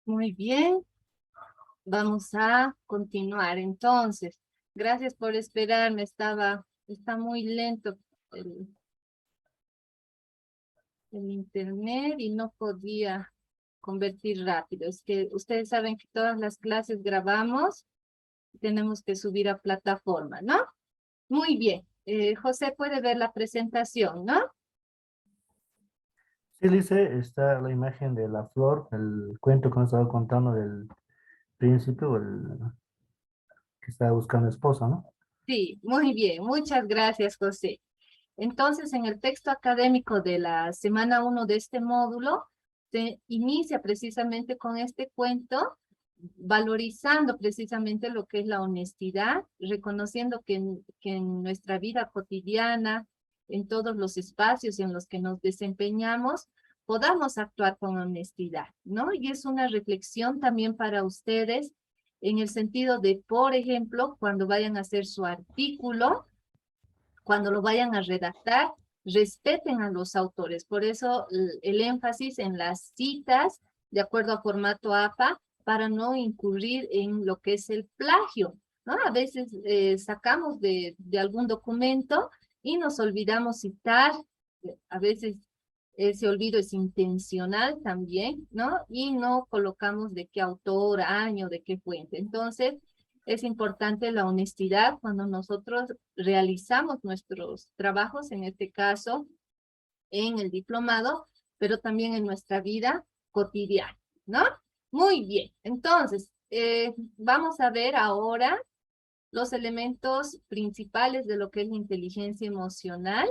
Muy bien, vamos a continuar. Entonces, gracias por esperarme. Está muy lento el, el internet y no podía convertir rápido. Es que ustedes saben que todas las clases grabamos, tenemos que subir a plataforma, ¿no? Muy bien. José puede ver la presentación, ¿no? Sí, dice, está la imagen de la flor, el cuento que nos estaba contando del príncipe o el que está buscando esposa, ¿no? Sí, muy bien. Muchas gracias, José. Entonces, en el texto académico de la semana 1 de este módulo, se inicia precisamente con este cuento, valorizando precisamente lo que es la honestidad, reconociendo que en nuestra vida cotidiana, en todos los espacios en los que nos desempeñamos, podamos actuar con honestidad, ¿no? Y es una reflexión también para ustedes en el sentido de, por ejemplo, cuando vayan a hacer su artículo, cuando lo vayan a redactar, respeten a los autores. Por eso el énfasis en las citas de acuerdo a formato APA para no incurrir en lo que es el plagio, ¿no? A veces sacamos de algún documento y nos olvidamos citar, a veces ese olvido es intencional también, ¿no? Y no colocamos de qué autor, año, de qué fuente. Entonces, es importante la honestidad cuando nosotros realizamos nuestros trabajos, en este caso, en el diplomado, pero también en nuestra vida cotidiana, ¿no? Muy bien. Entonces, vamos a ver ahora los elementos principales de lo que es la inteligencia emocional,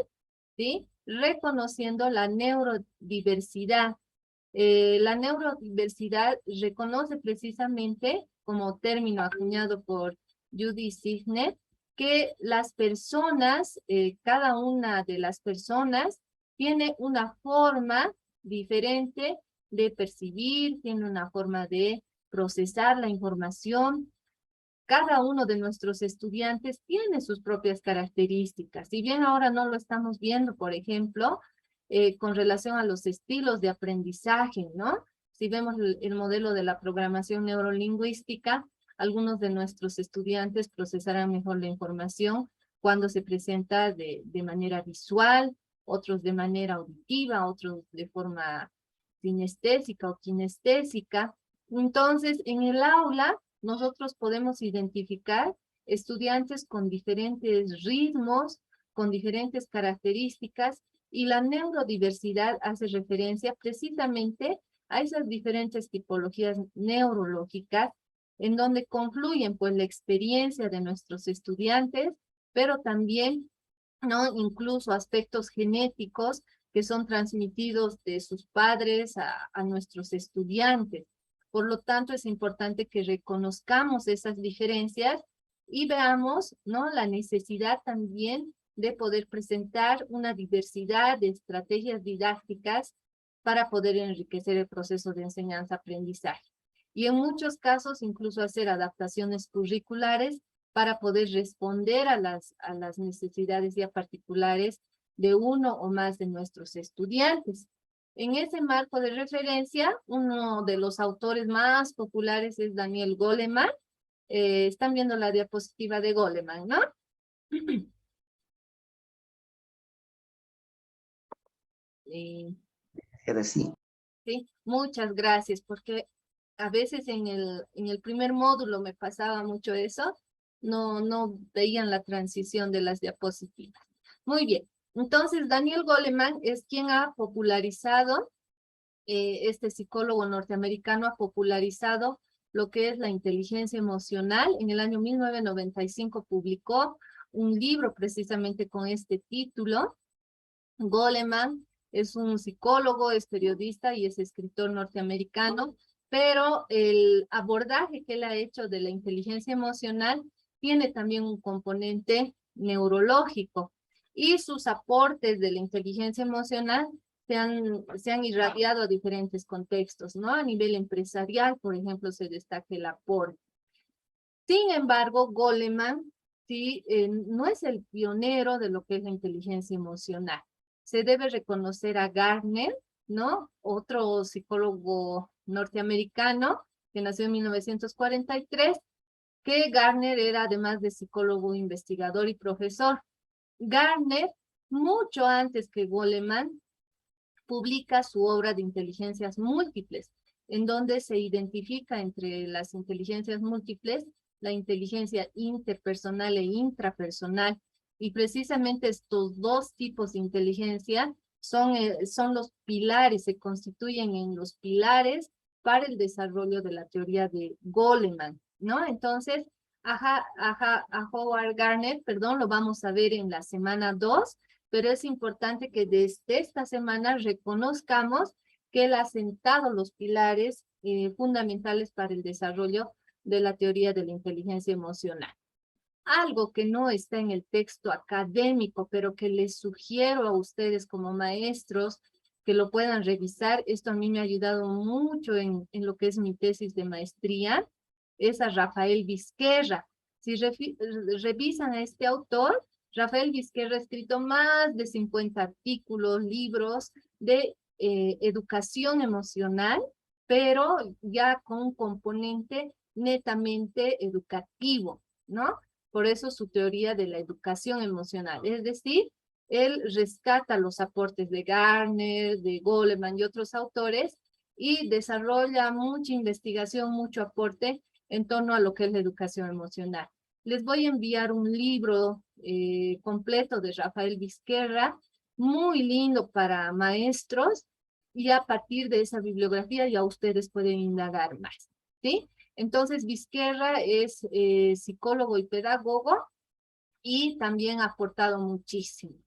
¿sí? Reconociendo la neurodiversidad. La neurodiversidad reconoce precisamente, como término acuñado por Judy Signet, que las personas, cada una de las personas, tiene una forma diferente de percibir, tiene una forma de procesar la información. Cada uno de nuestros estudiantes tiene sus propias características. Si bien ahora no lo estamos viendo, por ejemplo, con relación a los estilos de aprendizaje, ¿no? Si vemos el modelo de la programación neurolingüística, algunos de nuestros estudiantes procesarán mejor la información cuando se presenta de manera visual, otros de manera auditiva, otros de forma sinestésica o kinestésica. Entonces, en el aula, nosotros podemos identificar estudiantes con diferentes ritmos, con diferentes características, y la neurodiversidad hace referencia precisamente a esas diferentes tipologías neurológicas en donde confluyen pues la experiencia de nuestros estudiantes, pero también, ¿no? Incluso aspectos genéticos que son transmitidos de sus padres a nuestros estudiantes. Por lo tanto, es importante que reconozcamos esas diferencias y veamos, ¿no? La necesidad también de poder presentar una diversidad de estrategias didácticas para poder enriquecer el proceso de enseñanza-aprendizaje. Y en muchos casos, incluso hacer adaptaciones curriculares para poder responder a las necesidades ya particulares de uno o más de nuestros estudiantes. En ese marco de referencia, uno de los autores más populares es Daniel Goleman. Están viendo la diapositiva de Goleman, ¿no? Y, Era así. sí, muchas gracias, porque a veces en el primer módulo me pasaba mucho eso, no veían la transición de las diapositivas. Muy bien, entonces Daniel Goleman es quien ha popularizado, este psicólogo norteamericano ha popularizado lo que es la inteligencia emocional. En el año 1995 publicó un libro precisamente con este título. Goleman es un psicólogo, es periodista y es escritor norteamericano, pero el abordaje que él ha hecho de la inteligencia emocional tiene también un componente neurológico, y sus aportes de la inteligencia emocional se han irradiado a diferentes contextos, ¿no? A nivel empresarial, por ejemplo, se destaca el aporte. Sin embargo, Goleman sí, no es el pionero de lo que es la inteligencia emocional. Se debe reconocer a Gardner, ¿no? Otro psicólogo norteamericano que nació en 1943, que Gardner era además de psicólogo, investigador y profesor. Gardner, mucho antes que Goleman, publica su obra de inteligencias múltiples, en donde se identifica entre las inteligencias múltiples la inteligencia interpersonal e intrapersonal. Y precisamente estos dos tipos de inteligencia son los pilares, se constituyen en los pilares para el desarrollo de la teoría de Goleman, ¿no? Entonces, a Howard Gardner, perdón, lo vamos a ver en la semana 2, pero es importante que desde esta semana reconozcamos que él ha sentado los pilares fundamentales para el desarrollo de la teoría de la inteligencia emocional. Algo que no está en el texto académico, pero que les sugiero a ustedes como maestros que lo puedan revisar. Esto a mí me ha ayudado mucho en lo que es mi tesis de maestría, es a Rafael Vizquerra. Si revisan a este autor, Rafael Vizquerra ha escrito más de 50 artículos, libros de educación emocional, pero ya con un componente netamente educativo, ¿no? Por eso su teoría de la educación emocional. Es decir, él rescata los aportes de Gardner, de Goleman y otros autores y desarrolla mucha investigación, mucho aporte en torno a lo que es la educación emocional. Les voy a enviar un libro completo de Rafael Vizquerra, muy lindo para maestros, y a partir de esa bibliografía ya ustedes pueden indagar más, ¿sí? Entonces, Vizquerra es psicólogo y pedagogo y también ha aportado muchísimo,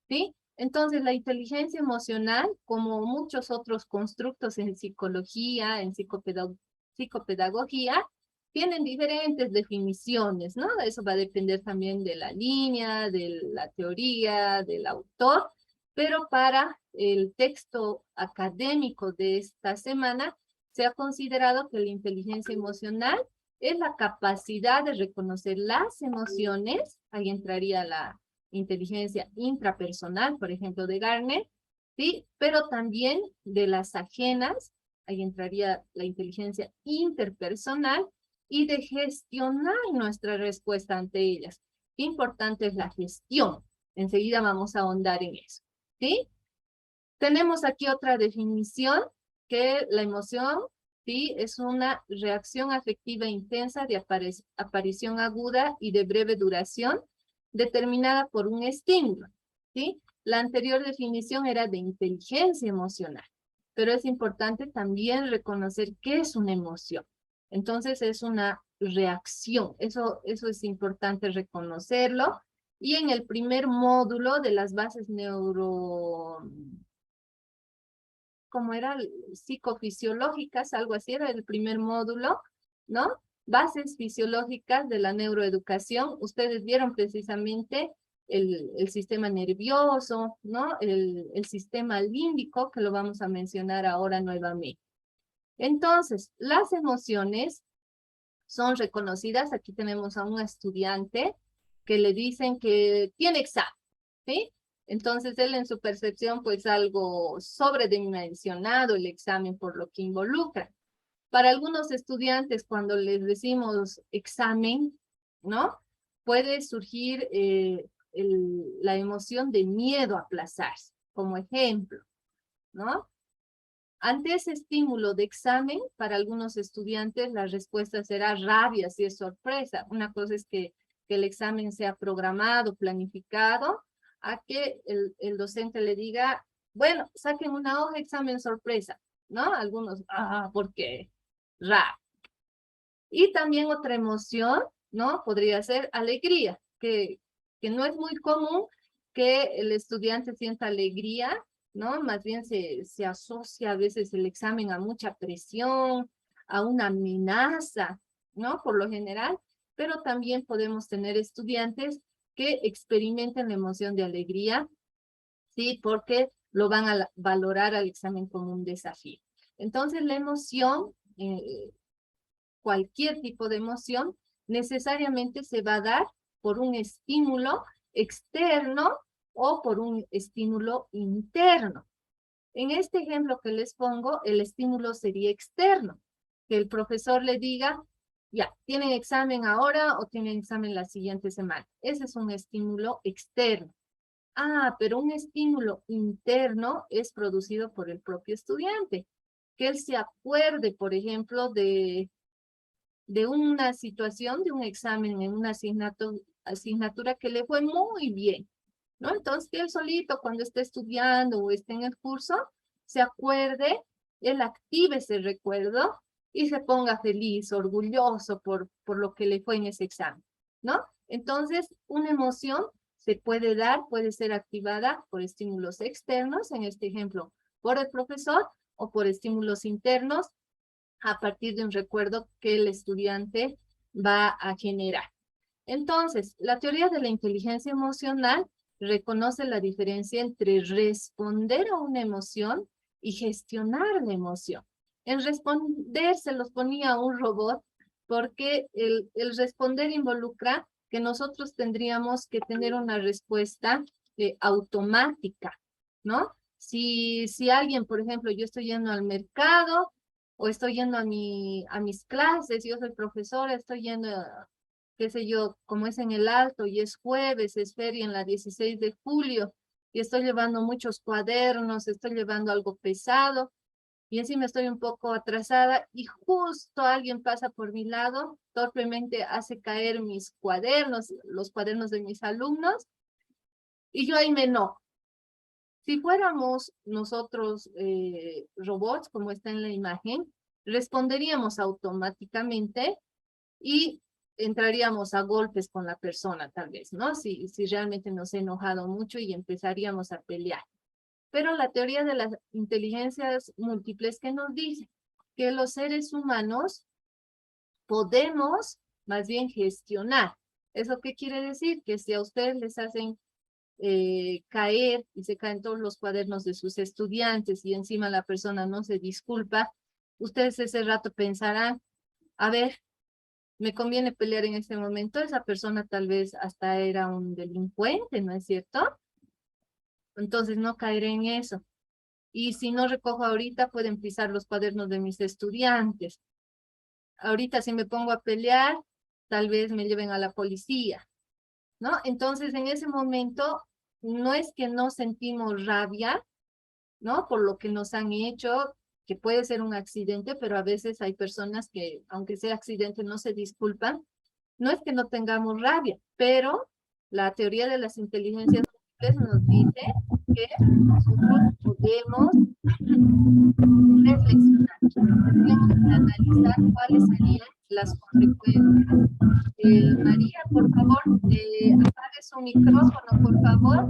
¿sí? Entonces, la inteligencia emocional, como muchos otros constructos en psicología, en psicopedagogía, tienen diferentes definiciones, ¿no? Eso va a depender también de la línea, de la teoría, del autor, pero para el texto académico de esta semana, se ha considerado que la inteligencia emocional es la capacidad de reconocer las emociones, ahí entraría la inteligencia intrapersonal, por ejemplo, de Gardner, ¿sí? Pero también de las ajenas, ahí entraría la inteligencia interpersonal, y de gestionar nuestra respuesta ante ellas. Qué importante es la gestión. Enseguida vamos a ahondar en eso, ¿sí? Tenemos aquí otra definición, que la emoción, ¿sí? Es una reacción afectiva intensa de aparición aguda y de breve duración, determinada por un estímulo, ¿sí? La anterior definición era de inteligencia emocional, pero es importante también reconocer qué es una emoción. Entonces es una reacción, eso es importante reconocerlo. Y en el primer módulo de las bases como era psicofisiológicas, algo así era el primer módulo, ¿no? Bases fisiológicas de la neuroeducación. Ustedes vieron precisamente el sistema nervioso, ¿no? El sistema límbico, que lo vamos a mencionar ahora nuevamente. Entonces, las emociones son reconocidas. Aquí tenemos a un estudiante que le dicen que tiene examen, ¿sí? Entonces él en su percepción pues algo sobredimensionado el examen por lo que involucra. Para algunos estudiantes cuando les decimos examen, ¿no? Puede surgir la emoción de miedo a aplazarse, como ejemplo, ¿no? Ante ese estímulo de examen, para algunos estudiantes la respuesta será rabia si es sorpresa. Una cosa es que el examen sea programado, planificado, a que el docente le diga, bueno, saquen una hoja, examen sorpresa, ¿no? Algunos, porque rabia. Y también otra emoción, ¿no? Podría ser alegría, que no es muy común que el estudiante sienta alegría, ¿no? Más bien se asocia a veces el examen a mucha presión, a una amenaza, ¿no? Por lo general, pero también podemos tener estudiantes que experimenten la emoción de alegría, ¿sí? Porque lo van a valorar al examen como un desafío. Entonces, la emoción, cualquier tipo de emoción, necesariamente se va a dar por un estímulo externo o por un estímulo interno. En este ejemplo que les pongo, el estímulo sería externo, que el profesor le diga, ya, ¿tienen examen ahora o tienen examen la siguiente semana? Ese es un estímulo externo. Ah, pero un estímulo interno es producido por el propio estudiante, que él se acuerde, por ejemplo, de una situación, de un examen en una asignatura que le fue muy bien, ¿no? Entonces, que él solito, cuando esté estudiando o esté en el curso, se acuerde, él active ese recuerdo y se ponga feliz, orgulloso por lo que le fue en ese examen, ¿no? Entonces, una emoción se puede dar, puede ser activada por estímulos externos, en este ejemplo, por el profesor, o por estímulos internos, a partir de un recuerdo que el estudiante va a generar. Entonces, la teoría de la inteligencia emocional reconoce la diferencia entre responder a una emoción y gestionar la emoción. En responder se los ponía a un robot porque el responder involucra que nosotros tendríamos que tener una respuesta automática, ¿no? Si alguien, por ejemplo, yo estoy yendo al mercado o estoy yendo a mis clases, yo soy profesora, estoy yendo qué sé yo, como es en el Alto y es jueves, es feria en la 16 de julio, y estoy llevando muchos cuadernos, estoy llevando algo pesado, y encima estoy un poco atrasada, y justo alguien pasa por mi lado, torpemente hace caer mis cuadernos, los cuadernos de mis alumnos, y yo ahí me enojo. Si fuéramos nosotros robots, como está en la imagen, responderíamos automáticamente y entraríamos a golpes con la persona, tal vez, ¿no? Si realmente nos he enojado mucho y empezaríamos a pelear. Pero la teoría de las inteligencias múltiples que nos dice que los seres humanos podemos más bien gestionar. ¿Eso qué quiere decir? Que si a ustedes les hacen caer y se caen todos los cuadernos de sus estudiantes y encima la persona no se disculpa, ustedes ese rato pensarán, a ver, me conviene pelear en este momento, esa persona tal vez hasta era un delincuente, ¿no es cierto? Entonces no caeré en eso. Y si no recojo ahorita, pueden pisar los cuadernos de mis estudiantes. Ahorita si me pongo a pelear, tal vez me lleven a la policía, ¿no? Entonces en ese momento no es que no sentimos rabia, ¿no? Por lo que nos han hecho, que puede ser un accidente, pero a veces hay personas que, aunque sea accidente, no se disculpan. No es que no tengamos rabia, pero la teoría de las inteligencias múltiples nos dice que nosotros podemos reflexionar, tendríamos que analizar cuáles serían las consecuencias. María, por favor, apague su micrófono, por favor.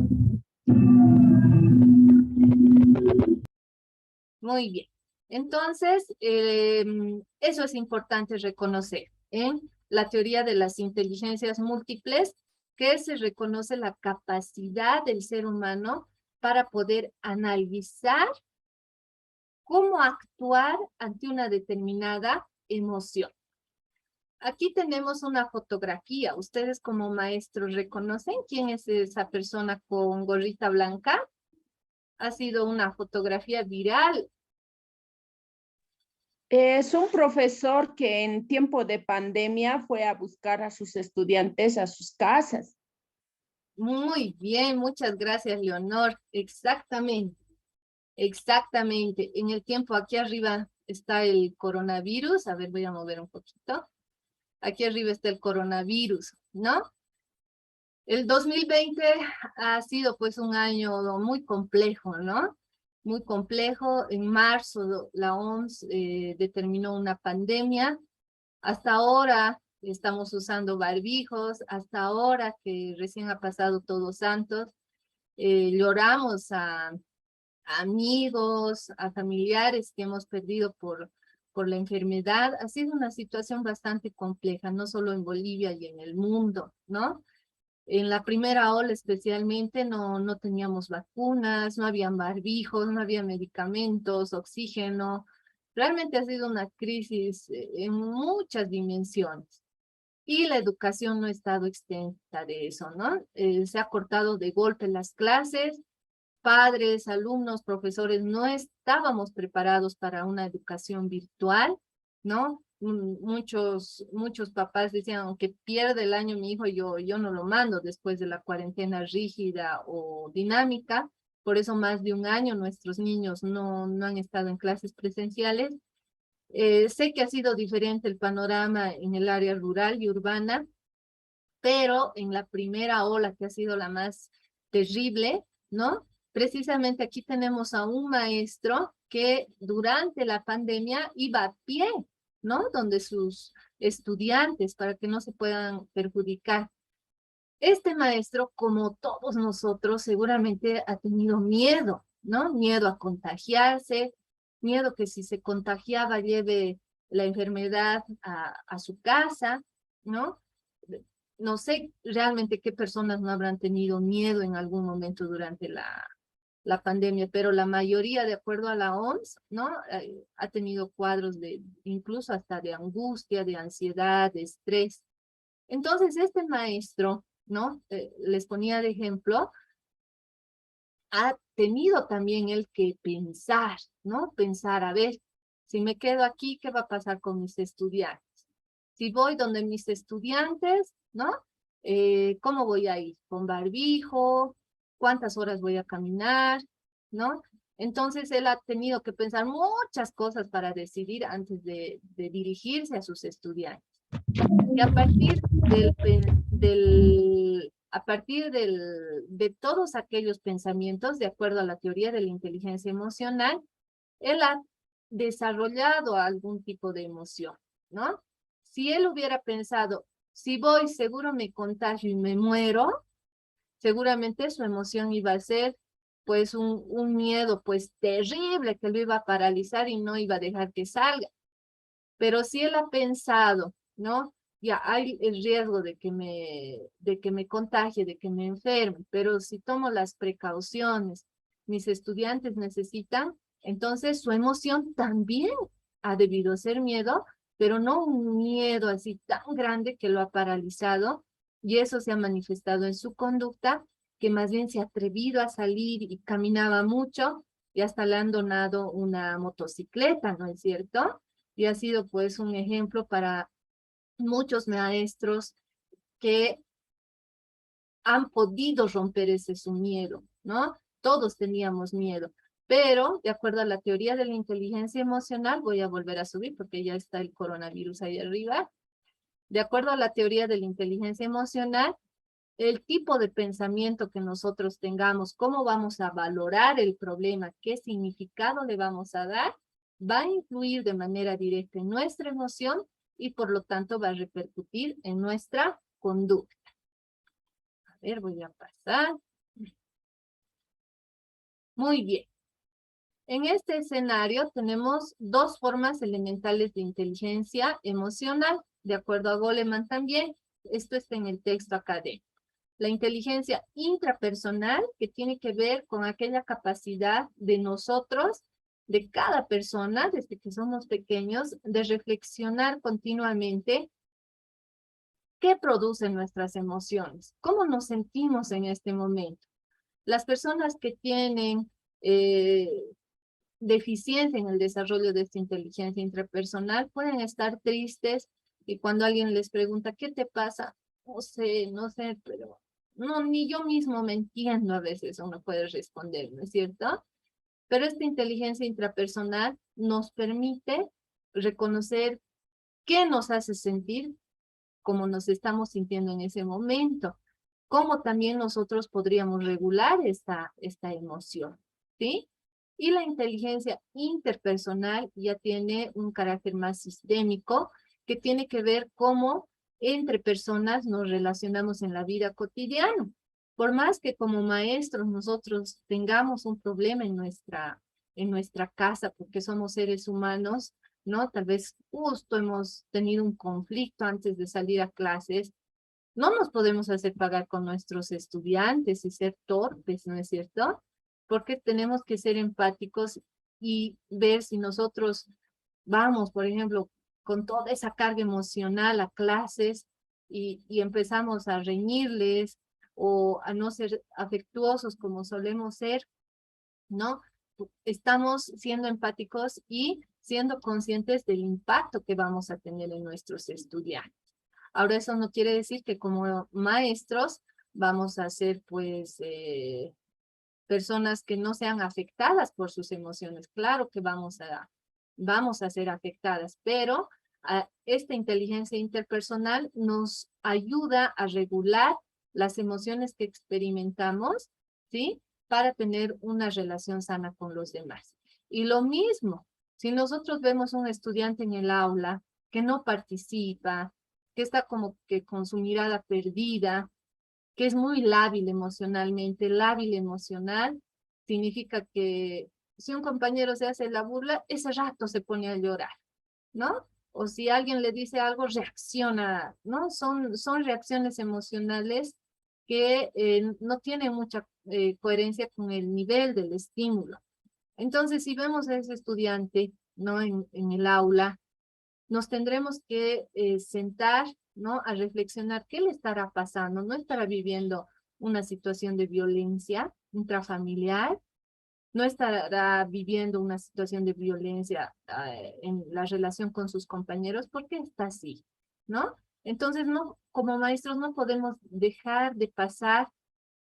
Muy bien. Entonces, eso es importante reconocer en la teoría de las inteligencias múltiples, que se reconoce la capacidad del ser humano para poder analizar cómo actuar ante una determinada emoción. Aquí tenemos una fotografía. ¿Ustedes como maestros reconocen quién es esa persona con gorrita blanca? Ha sido una fotografía viral. Es un profesor que en tiempo de pandemia fue a buscar a sus estudiantes a sus casas. Muy bien, muchas gracias, Leonor. Exactamente, exactamente. En el tiempo aquí arriba está el coronavirus. A ver, voy a mover un poquito. Aquí arriba está el coronavirus, ¿no? El 2020 ha sido pues un año muy complejo, ¿no? Muy complejo. En marzo la OMS determinó una pandemia. Hasta ahora estamos usando barbijos, hasta ahora que recién ha pasado Todos Santos, lloramos a amigos, a familiares que hemos perdido por la enfermedad. Ha sido una situación bastante compleja, no solo en Bolivia y en el mundo, ¿no? En la primera ola especialmente no teníamos vacunas, no habían barbijos, no había medicamentos, oxígeno. Realmente ha sido una crisis en muchas dimensiones. Y la educación no ha estado exenta de eso, ¿no? Se ha cortado de golpe las clases, padres, alumnos, profesores, no estábamos preparados para una educación virtual, ¿no? Muchos papás decían, aunque pierde el año mi hijo, yo no lo mando después de la cuarentena rígida o dinámica. Por eso más de un año nuestros niños no han estado en clases presenciales. Sé que ha sido diferente el panorama en el área rural y urbana, pero en la primera ola, que ha sido la más terrible, ¿no? Precisamente aquí tenemos a un maestro que durante la pandemia iba a pie, ¿no? Donde sus estudiantes, para que no se puedan perjudicar. Este maestro, como todos nosotros, seguramente ha tenido miedo, ¿no? Miedo a contagiarse, miedo que si se contagiaba lleve la enfermedad a su casa, ¿no? No sé realmente qué personas no habrán tenido miedo en algún momento durante la pandemia, pero la mayoría, de acuerdo a la OMS, ¿no? Ha tenido cuadros de, incluso hasta de angustia, de ansiedad, de estrés. Entonces, este maestro, ¿no? Les ponía de ejemplo, ha tenido también el que pensar, ¿no? Pensar, a ver, si me quedo aquí, ¿qué va a pasar con mis estudiantes? Si voy donde mis estudiantes, ¿no? ¿Cómo voy a ir? ¿Con barbijo? ¿Cuántas horas voy a caminar? ¿No? Entonces él ha tenido que pensar muchas cosas para decidir antes de dirigirse a sus estudiantes. Y a partir de todos aquellos pensamientos, de acuerdo a la teoría de la inteligencia emocional, él ha desarrollado algún tipo de emoción, ¿no? Si él hubiera pensado, si voy, seguro me contagio y me muero, seguramente su emoción iba a ser, pues, un miedo, pues, terrible que lo iba a paralizar y no iba a dejar que salga. Pero si él ha pensado, ¿no? Ya hay el riesgo de que me contagie, de que me enferme, pero si tomo las precauciones, mis estudiantes necesitan, entonces su emoción también ha debido ser miedo, pero no un miedo así tan grande que lo ha paralizado, y eso se ha manifestado en su conducta, que más bien se ha atrevido a salir y caminaba mucho, y hasta le han donado una motocicleta, ¿no es cierto? Y ha sido pues un ejemplo para muchos maestros que han podido romper ese su miedo, ¿no? Todos teníamos miedo, pero de acuerdo a la teoría de la inteligencia emocional, voy a volver a subir porque ya está el coronavirus ahí arriba. De acuerdo a la teoría de la inteligencia emocional, el tipo de pensamiento que nosotros tengamos, cómo vamos a valorar el problema, qué significado le vamos a dar, va a influir de manera directa en nuestra emoción y por lo tanto va a repercutir en nuestra conducta. A ver, voy a pasar. Muy bien. En este escenario tenemos dos formas elementales de inteligencia emocional, de acuerdo a Goleman también. Esto está en el texto académico. La inteligencia intrapersonal, que tiene que ver con aquella capacidad de nosotros, de cada persona, desde que somos pequeños, de reflexionar continuamente qué producen nuestras emociones, cómo nos sentimos en este momento. Las personas que tienen deficiencia en el desarrollo de esta inteligencia intrapersonal pueden estar tristes y cuando alguien les pregunta, ¿qué te pasa? No sé, pero no, ni yo mismo me entiendo a veces, uno puede responder, ¿no es cierto? Pero esta inteligencia intrapersonal nos permite reconocer qué nos hace sentir como nos estamos sintiendo en ese momento, cómo también nosotros podríamos regular esta emoción, ¿sí? Y la inteligencia interpersonal ya tiene un carácter más sistémico, que tiene que ver cómo entre personas nos relacionamos en la vida cotidiana. Por más que como maestros nosotros tengamos un problema en nuestra casa, porque somos seres humanos, ¿no? Tal vez justo hemos tenido un conflicto antes de salir a clases, no nos podemos hacer pagar con nuestros estudiantes y ser torpes, ¿no es cierto? Porque tenemos que ser empáticos y ver si nosotros vamos, por ejemplo, con toda esa carga emocional a clases y empezamos a reñirles o a no ser afectuosos como solemos ser, ¿no? Estamos siendo empáticos y siendo conscientes del impacto que vamos a tener en nuestros estudiantes. Ahora, eso no quiere decir que como maestros vamos a ser, pues, personas que no sean afectadas por sus emociones. Claro que vamos a ser afectadas, pero esta inteligencia interpersonal nos ayuda a regular las emociones que experimentamos, ¿sí? Para tener una relación sana con los demás. Y lo mismo, si nosotros vemos un estudiante en el aula que no participa, que está como que con su mirada perdida, que es muy lábil emocionalmente. Lábil emocional significa que si un compañero se hace la burla, ese rato se pone a llorar, ¿no? O si alguien le dice algo, reacciona, ¿no? Son reacciones emocionales que no tienen mucha coherencia con el nivel del estímulo. Entonces, si vemos a ese estudiante, ¿no? En el aula, nos tendremos que sentar, ¿no? A reflexionar qué le estará pasando. ¿No estará viviendo una situación de violencia intrafamiliar? ¿No estará viviendo una situación de violencia en la relación con sus compañeros? ¿Por qué está así? ¿No? Entonces, no, como maestros no podemos dejar de pasar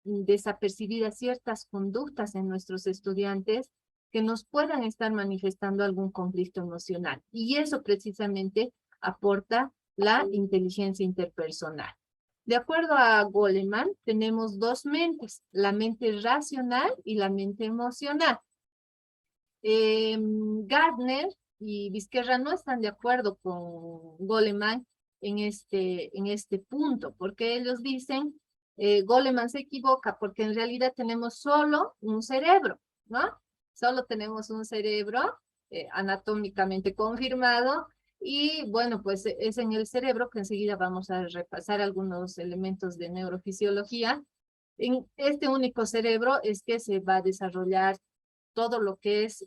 desapercibidas ciertas conductas en nuestros estudiantes que nos puedan estar manifestando algún conflicto emocional. Y eso precisamente aporta la inteligencia interpersonal. De acuerdo a Goleman, tenemos dos mentes, la mente racional y la mente emocional. Gardner y Vizquerra no están de acuerdo con Goleman en este punto, porque ellos dicen, Goleman se equivoca porque en realidad tenemos solo un cerebro, ¿no? Solo tenemos un cerebro anatómicamente confirmado y bueno, pues es en el cerebro que enseguida vamos a repasar algunos elementos de neurofisiología. En este único cerebro es que se va a desarrollar todo lo que es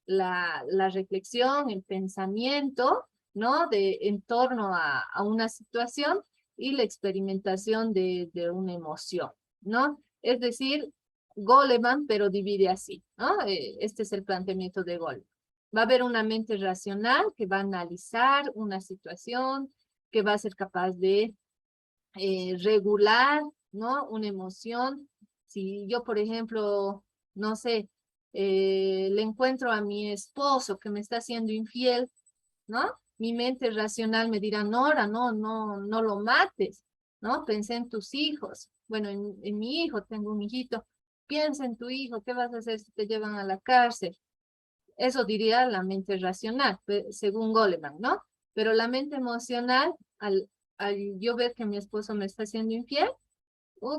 la reflexión, el pensamiento, ¿no? En torno a una situación y la experimentación de una emoción, ¿no? Es decir, Goleman, pero divide así, ¿no? Este es el planteamiento de Goleman. Va a haber una mente racional que va a analizar una situación, que va a ser capaz de regular, ¿no? Una emoción. Si yo, por ejemplo, no sé, le encuentro a mi esposo que me está haciendo infiel, ¿no? Mi mente racional me dirá, Nora, no lo mates, ¿no? Pensé en tus hijos. Bueno, en mi hijo, tengo un hijito. Piensa en tu hijo, ¿qué vas a hacer si te llevan a la cárcel? Eso diría la mente racional, según Goleman, ¿no? Pero la mente emocional, al yo ver que mi esposo me está haciendo infiel,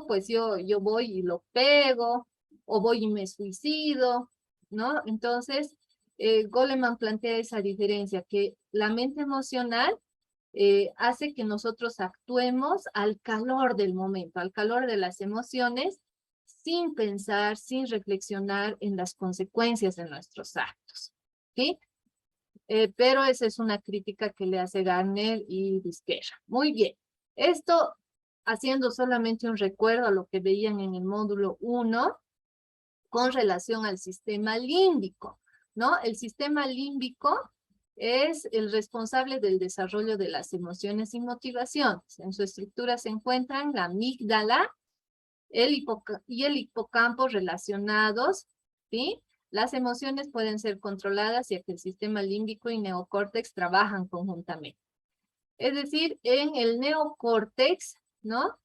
pues yo voy y lo pego, o voy y me suicido, ¿no? Entonces, Goleman plantea esa diferencia, que la mente emocional hace que nosotros actuemos al calor del momento, al calor de las emociones, sin pensar, sin reflexionar en las consecuencias de nuestros actos, ¿sí? Pero esa es una crítica que le hace Gardner y Vizquerra. Muy bien. Esto haciendo solamente un recuerdo a lo que veían en el módulo 1 con relación al sistema límbico, ¿no? El sistema límbico es el responsable del desarrollo de las emociones y motivaciones. En su estructura se encuentran la amígdala y el hipocampo relacionados, ¿sí? Las emociones pueden ser controladas ya que el sistema límbico y neocórtex trabajan conjuntamente. Es decir, en el neocórtex, ¿no?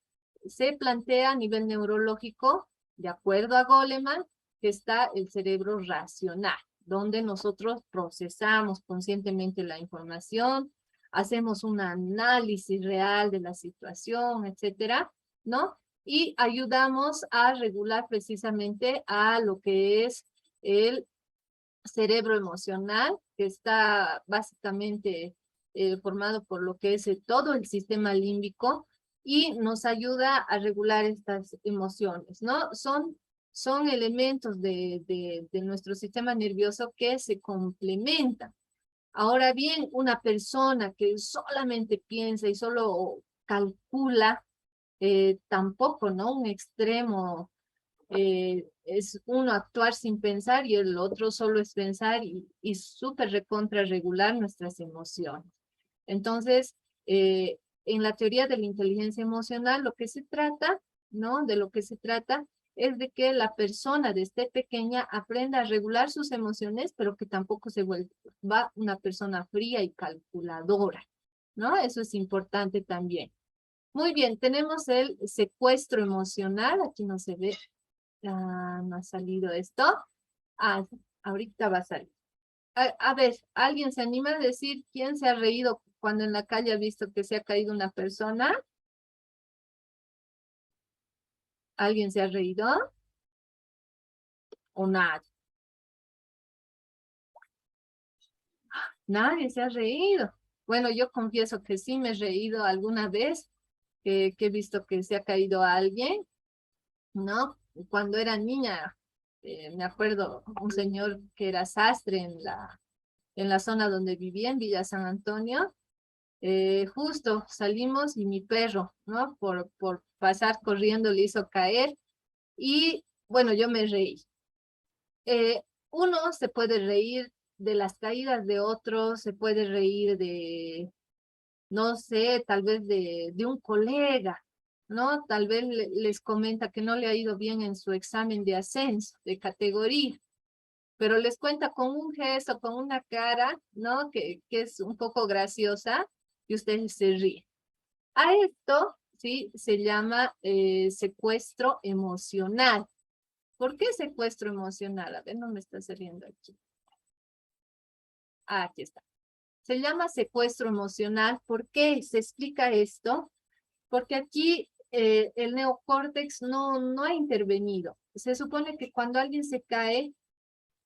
Se plantea a nivel neurológico, de acuerdo a Goleman, que está el cerebro racional, donde nosotros procesamos conscientemente la información, hacemos un análisis real de la situación, etcétera, ¿no? Y ayudamos a regular precisamente a lo que es el cerebro emocional, que está básicamente formado por lo que es todo el sistema límbico y nos ayuda a regular estas emociones, ¿no? Son elementos de nuestro sistema nervioso que se complementan. Ahora bien, una persona que solamente piensa y solo calcula, tampoco, ¿no? Un extremo es uno actuar sin pensar y el otro solo es pensar y súper recontra regular nuestras emociones. Entonces, en la teoría de la inteligencia emocional, lo que se trata, ¿no? De lo que se trata es de que la persona desde pequeña aprenda a regular sus emociones, pero que tampoco se vuelva una persona fría y calculadora, ¿no? Eso es importante también. Muy bien, tenemos el secuestro emocional. Aquí no se ve, no ha salido esto. Ah, ahorita va a salir. A ver, ¿alguien se anima a decir quién se ha reído cuando en la calle ha visto que se ha caído una persona? ¿Alguien se ha reído? ¿O nadie? Nadie se ha reído. Bueno, yo confieso que sí me he reído alguna vez que he visto que se ha caído alguien, ¿no? Cuando era niña, me acuerdo un señor que era sastre en la zona donde vivía, en Villa San Antonio. Justo salimos y mi perro, ¿no? Por pasar corriendo le hizo caer y bueno, yo me reí. Uno se puede reír de las caídas de otros, se puede reír de, no sé, tal vez de un colega, ¿no? Tal vez les comenta que no le ha ido bien en su examen de ascenso, de categoría, pero les cuenta con un gesto, con una cara, ¿no? Que es un poco graciosa y ustedes se ríen. A esto, sí, se llama secuestro emocional. ¿Por qué secuestro emocional? A ver, no me está saliendo aquí. Ah, aquí está. Se llama secuestro emocional. ¿Por qué se explica esto? Porque aquí el neocórtex no ha intervenido. Se supone que cuando alguien se cae,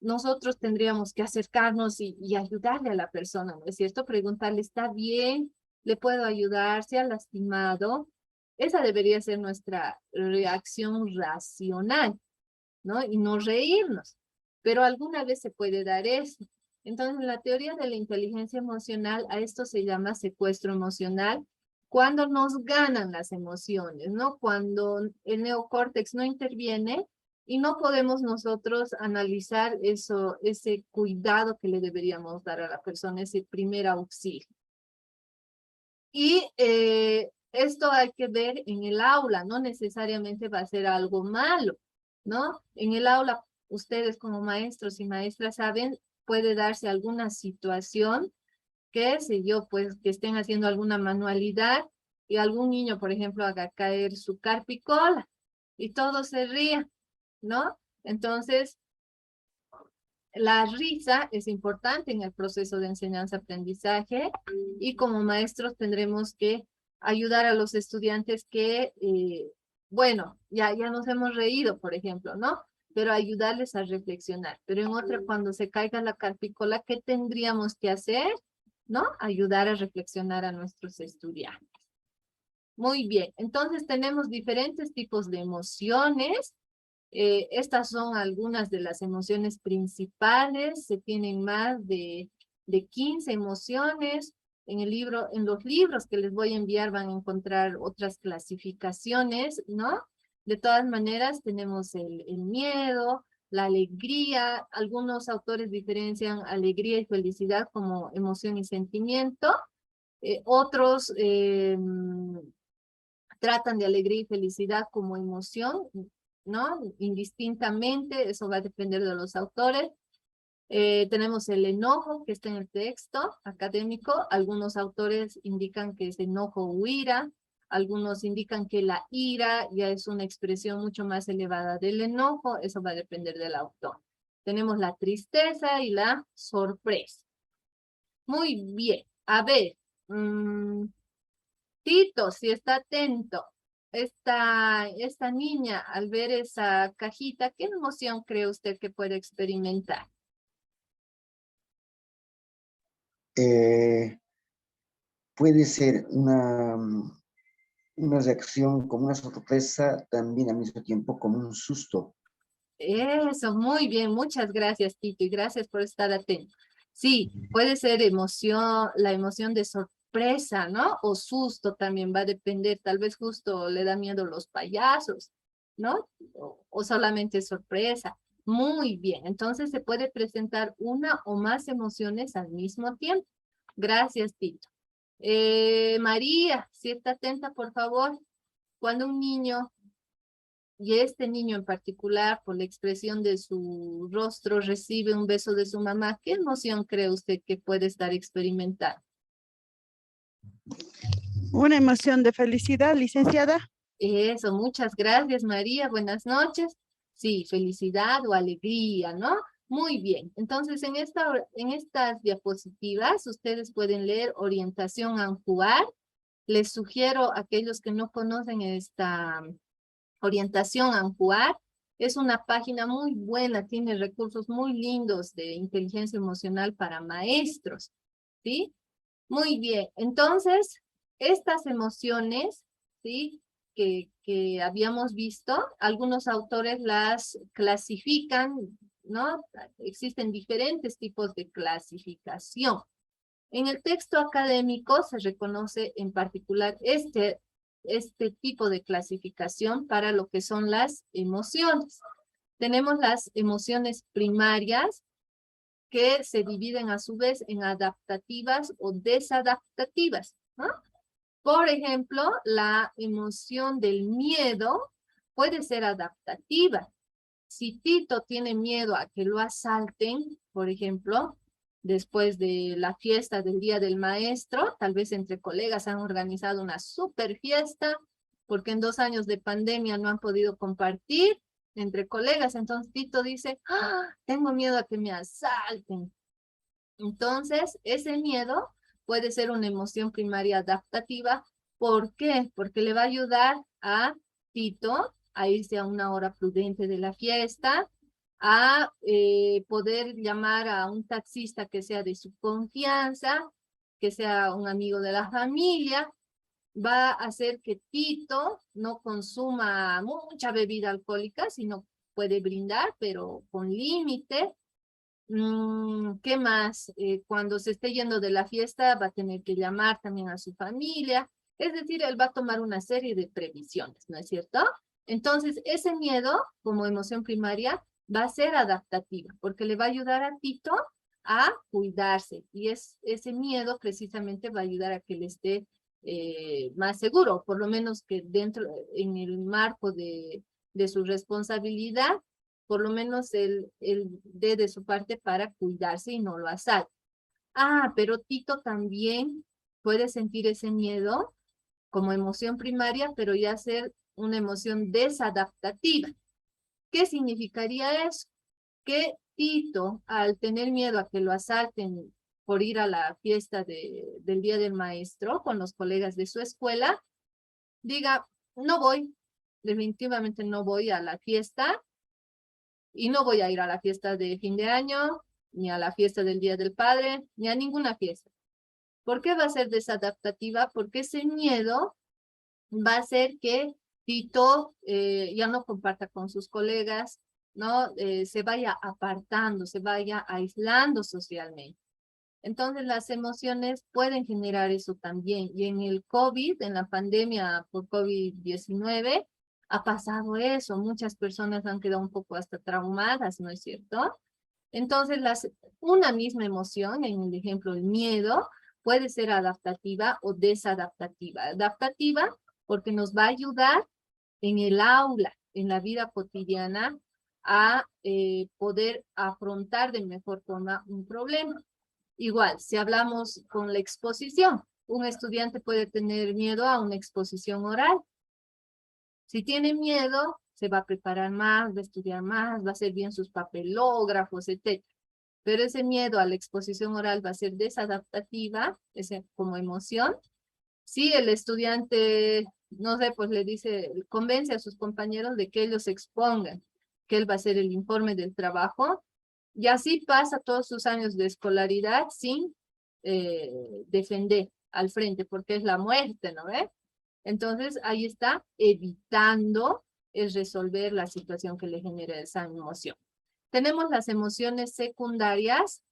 nosotros tendríamos que acercarnos y ayudarle a la persona, ¿no es cierto? Preguntarle, ¿está bien? ¿Le puedo ayudar? ¿Se ha lastimado? Esa debería ser nuestra reacción racional, ¿no? Y no reírnos. Pero alguna vez se puede dar eso. Entonces, en la teoría de la inteligencia emocional, a esto se llama secuestro emocional, cuando nos ganan las emociones, ¿no? Cuando el neocórtex no interviene y no podemos nosotros analizar eso, ese cuidado que le deberíamos dar a la persona, ese primer auxilio. Y esto hay que ver en el aula, no necesariamente va a ser algo malo, ¿no? En el aula, ustedes como maestros y maestras saben, puede darse alguna situación, qué sé yo, pues que estén haciendo alguna manualidad y algún niño, por ejemplo, haga caer su carpicola y todos se rían, ¿no? Entonces, la risa es importante en el proceso de enseñanza-aprendizaje y como maestros tendremos que ayudar a los estudiantes que, bueno, ya nos hemos reído, por ejemplo, ¿no? Pero ayudarles a reflexionar. Pero en otra, cuando se caiga la carpícola, ¿qué tendríamos que hacer? ¿No? Ayudar a reflexionar a nuestros estudiantes. Muy bien, entonces tenemos diferentes tipos de emociones. Estas son algunas de las emociones principales. Se tienen más de 15 emociones. En el libro, en los libros que les voy a enviar van a encontrar otras clasificaciones, ¿no? De todas maneras, tenemos el miedo, la alegría. Algunos autores diferencian alegría y felicidad como emoción y sentimiento. Otros tratan de alegría y felicidad como emoción, ¿no? Indistintamente, eso va a depender de los autores. Tenemos el enojo, que está en el texto académico. Algunos autores indican que es enojo o ira. Algunos indican que la ira ya es una expresión mucho más elevada del enojo. Eso va a depender del autor. Tenemos la tristeza y la sorpresa. Muy bien. A ver. Tito, si está atento. Esta niña, al ver esa cajita, ¿qué emoción cree usted que puede experimentar? Puede ser una reacción como una sorpresa, también al mismo tiempo como un susto. Eso, muy bien, muchas gracias, Tito, y gracias por estar atento. Sí, puede ser emoción, la emoción de sorpresa, ¿no? O susto también va a depender, tal vez justo le da miedo los payasos, ¿no? O solamente sorpresa. Muy bien, entonces se puede presentar una o más emociones al mismo tiempo. Gracias, Tito. María, si está atenta, por favor. Cuando un niño, y este niño en particular, por la expresión de su rostro, recibe un beso de su mamá, ¿qué emoción cree usted que puede estar experimentando? Una emoción de felicidad, licenciada. Eso, muchas gracias, María. Buenas noches. Sí, felicidad o alegría, ¿no? Muy bien. Entonces, en estas diapositivas, ustedes pueden leer orientación a jugar. Les sugiero a aquellos que no conocen esta orientación a jugar. Es una página muy buena, tiene recursos muy lindos de inteligencia emocional para maestros, ¿sí? Muy bien. Entonces, estas emociones, ¿sí? Que habíamos visto, algunos autores las clasifican, ¿no? Existen diferentes tipos de clasificación. En el texto académico se reconoce en particular este tipo de clasificación para lo que son las emociones. Tenemos las emociones primarias, que se dividen a su vez en adaptativas o desadaptativas, ¿no? Por ejemplo, la emoción del miedo puede ser adaptativa. Si Tito tiene miedo a que lo asalten, por ejemplo, después de la fiesta del Día del Maestro, tal vez entre colegas han organizado una super fiesta, porque en 2 años de pandemia no han podido compartir entre colegas, entonces Tito dice, ¡ah! Tengo miedo a que me asalten. Entonces, ese miedo puede ser una emoción primaria adaptativa. ¿Por qué? Porque le va a ayudar a Tito a irse a una hora prudente de la fiesta, a poder llamar a un taxista que sea de su confianza, que sea un amigo de la familia. Va a hacer que Tito no consuma mucha bebida alcohólica, sino puede brindar, pero con límite. ¿Qué más? Cuando se esté yendo de la fiesta va a tener que llamar también a su familia. Es decir, él va a tomar una serie de previsiones, ¿no es cierto? Entonces, ese miedo, como emoción primaria, va a ser adaptativa, porque le va a ayudar a Tito a cuidarse. Y ese miedo precisamente va a ayudar a que él esté más seguro, por lo menos que dentro, en el marco de su responsabilidad, por lo menos él dé de su parte para cuidarse y no lo asalte. Ah, pero Tito también puede sentir ese miedo como emoción primaria, pero ya ser una emoción desadaptativa. ¿Qué significaría eso? Que Tito, al tener miedo a que lo asalten por ir a la fiesta del Día del Maestro con los colegas de su escuela, diga, no voy, definitivamente no voy a la fiesta, y no voy a ir a la fiesta de fin de año, ni a la fiesta del Día del Padre, ni a ninguna fiesta. ¿Por qué va a ser desadaptativa? Porque ese miedo va a hacer que Tito ya no comparta con sus colegas, ¿no? Se vaya apartando, se vaya aislando socialmente. Entonces las emociones pueden generar eso también. Y en el COVID, en la pandemia por COVID-19, ha pasado eso. Muchas personas han quedado un poco hasta traumadas, ¿no es cierto? Entonces una misma emoción, en el ejemplo el miedo, puede ser adaptativa o desadaptativa. Adaptativa porque nos va a ayudar en el aula, en la vida cotidiana, a poder afrontar de mejor forma un problema. Igual, si hablamos con la exposición, un estudiante puede tener miedo a una exposición oral. Si tiene miedo, se va a preparar más, va a estudiar más, va a hacer bien sus papelógrafos, etc. Pero ese miedo a la exposición oral va a ser desadaptativa, como emoción. Si el estudiante, no sé, pues le dice, convence a sus compañeros de que ellos expongan, que él va a hacer el informe del trabajo, y así pasa todos sus años de escolaridad sin defender al frente, porque es la muerte, ¿no ve? Entonces, ahí está evitando el resolver la situación que le genera esa emoción. Tenemos las emociones secundarias,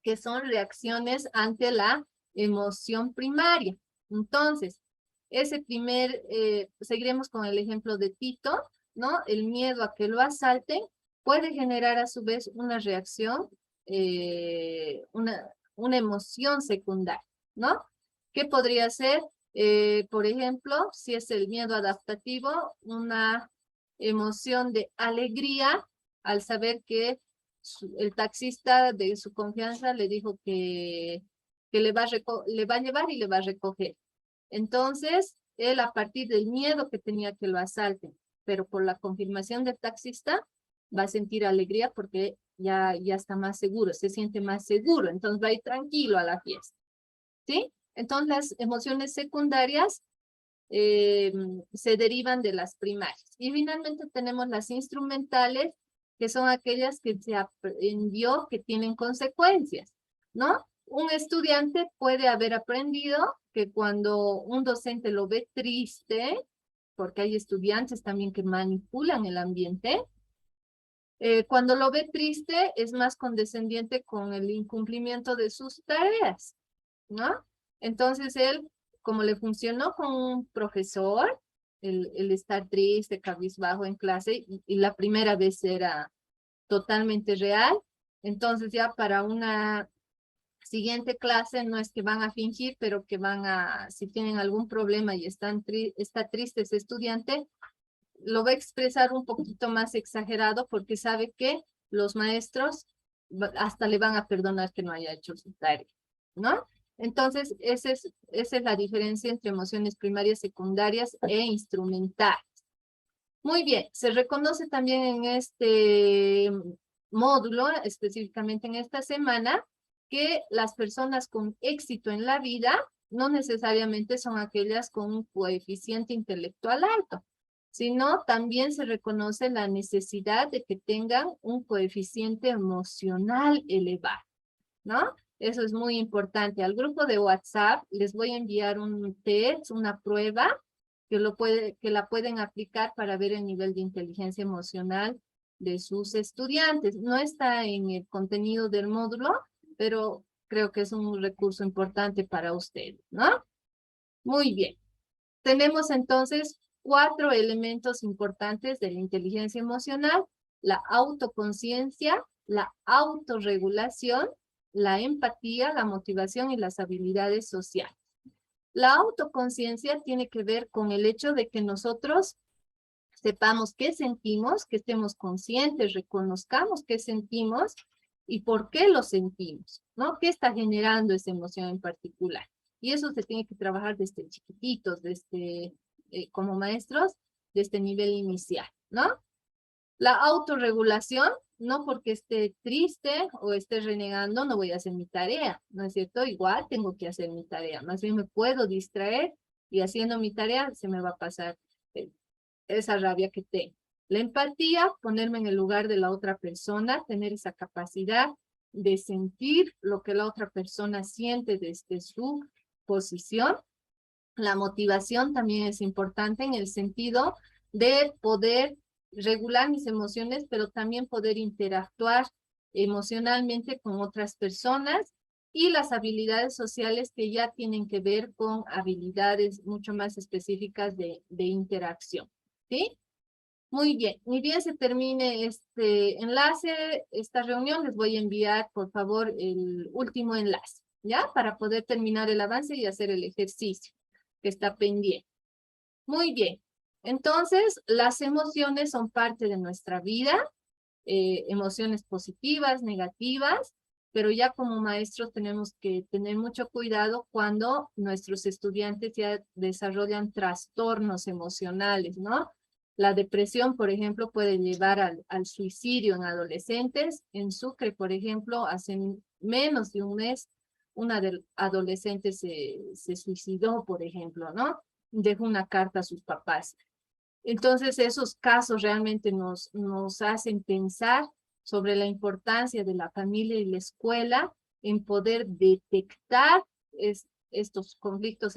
que son reacciones ante la emoción primaria. Entonces, seguiremos con el ejemplo de Tito. ¿no? El miedo a que lo asalten puede generar a su vez una reacción, una emoción secundaria, ¿no? ¿Qué podría ser? Por ejemplo, si es el miedo adaptativo, una emoción de alegría al saber que el taxista de su confianza le dijo que le va a llevar y le va a recoger. Entonces, él a partir del miedo que tenía que lo asalten, pero por la confirmación del taxista, va a sentir alegría porque ya está más seguro, se siente más seguro, entonces va a ir tranquilo a la fiesta, ¿sí? Entonces, las emociones secundarias se derivan de las primarias. Y finalmente tenemos las instrumentales, que son aquellas que se aprendió que tienen consecuencias, ¿no? Un estudiante puede haber aprendido que cuando un docente lo ve triste, porque hay estudiantes también que manipulan el ambiente, cuando lo ve triste es más condescendiente con el incumplimiento de sus tareas, ¿no? Entonces él, como le funcionó con un profesor, el estar triste, cabizbajo en clase, y la primera vez era totalmente real, entonces ya para una siguiente clase no es que van a fingir, pero que si tienen algún problema y está triste ese estudiante, lo va a expresar un poquito más exagerado porque sabe que los maestros hasta le van a perdonar que no haya hecho su tarea, ¿no? Entonces, esa es la diferencia entre emociones primarias, secundarias e instrumentales. Muy bien, se reconoce también en este módulo, específicamente en esta semana, que las personas con éxito en la vida no necesariamente son aquellas con un coeficiente intelectual alto, sino también se reconoce la necesidad de que tengan un coeficiente emocional elevado, ¿no? Eso es muy importante. Al grupo de WhatsApp les voy a enviar un test, una prueba, que la pueden aplicar para ver el nivel de inteligencia emocional de sus estudiantes. No está en el contenido del módulo, pero creo que es un recurso importante para ustedes, ¿no? Muy bien. Tenemos entonces 4 elementos importantes de la inteligencia emocional: la autoconciencia, la autorregulación, la empatía, la motivación y las habilidades sociales. La autoconciencia tiene que ver con el hecho de que nosotros sepamos qué sentimos, que estemos conscientes, reconozcamos qué sentimos y por qué lo sentimos, ¿no? ¿Qué está generando esa emoción en particular? Y eso se tiene que trabajar desde chiquititos, como maestros, de este nivel inicial, ¿no? La autorregulación, no porque esté triste o esté renegando, no voy a hacer mi tarea, ¿no es cierto? Igual tengo que hacer mi tarea, más bien me puedo distraer y haciendo mi tarea se me va a pasar esa rabia que tengo. La empatía, ponerme en el lugar de la otra persona, tener esa capacidad de sentir lo que la otra persona siente desde su posición. La motivación también es importante en el sentido de poder regular mis emociones, pero también poder interactuar emocionalmente con otras personas, y las habilidades sociales que ya tienen que ver con habilidades mucho más específicas de interacción, ¿sí? Muy bien, ni bien se termine este enlace, esta reunión, les voy a enviar, por favor, el último enlace, ¿ya? Para poder terminar el avance y hacer el ejercicio que está pendiente. Muy bien, entonces las emociones son parte de nuestra vida, emociones positivas, negativas, pero ya como maestros tenemos que tener mucho cuidado cuando nuestros estudiantes ya desarrollan trastornos emocionales, ¿no? La depresión, por ejemplo, puede llevar al suicidio en adolescentes. En Sucre, por ejemplo, hace menos de un mes, una adolescente se suicidó, por ejemplo, ¿no? Dejó una carta a sus papás. Entonces, esos casos realmente nos hacen pensar sobre la importancia de la familia y la escuela en poder detectar estos conflictos